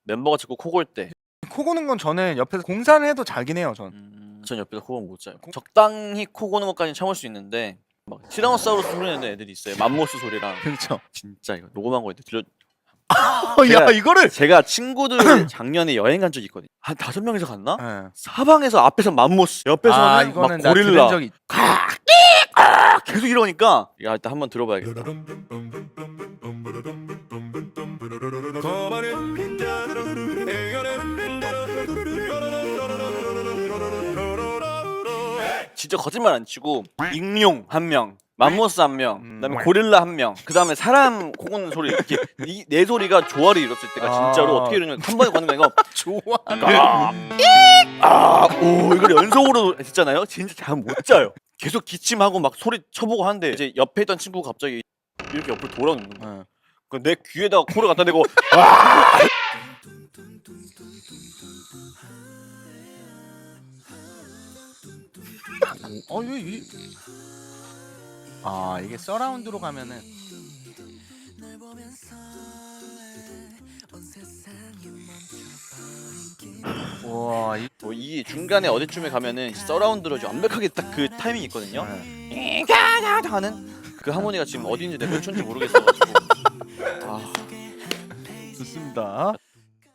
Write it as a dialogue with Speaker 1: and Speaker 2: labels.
Speaker 1: 멤버가 자꾸 코 골 때.
Speaker 2: 코 고는 건 저는 옆에서 공사를 해도 잘긴 해요.
Speaker 1: 전 옆에서 코 고는 못 자요. 적당히 코 고는 것까지는 참을 수 있는데 막 티라노사우루스 소리 내는 애들이 있어요. 맘모스 소리랑.
Speaker 2: 그렇죠.
Speaker 1: 진짜 이거 녹음한 거 있는데 들려.
Speaker 2: 야 이거를.
Speaker 1: 제가 친구들 작년에 여행 간 적이 있거든요. 한 5명이서 갔나?
Speaker 2: 네.
Speaker 1: 사방에서 앞에서 맘모스, 옆에서는 막
Speaker 2: 이거는 나
Speaker 1: 고릴라.
Speaker 2: 들은 적이.
Speaker 1: 계속 이러니까 야 일단 한번 들어봐야겠다. 진짜 거짓말 안 치고 익룡 한 명, 맘모스 한 명, 그다음에 고릴라 한 명, 그다음에 사람 코 고는 소리 이렇게 내 소리가 조화를 이뤘을 때가 진짜로 어떻게 이러냐면 한 번에 가는 거 이거 오 이걸 연속으로 했잖아요. 진짜 잠 못 자요. 계속 기침하고 막 소리 쳐보고 하는데 이제 옆에 있던 친구가 갑자기 이렇게 옆으로 돌아오는 거야. 내 귀에다가 코를 갖다 대고
Speaker 2: 이게 서라운드로 가면은. 와,
Speaker 1: 이 중간에 어디쯤에 가면은 서라운드로 좀 완벽하게 딱 그 타이밍이 있거든요. 하는 그 하모니가 지금 어디인지 내가 몇 초인지 모르겠어가지고.
Speaker 2: 좋습니다.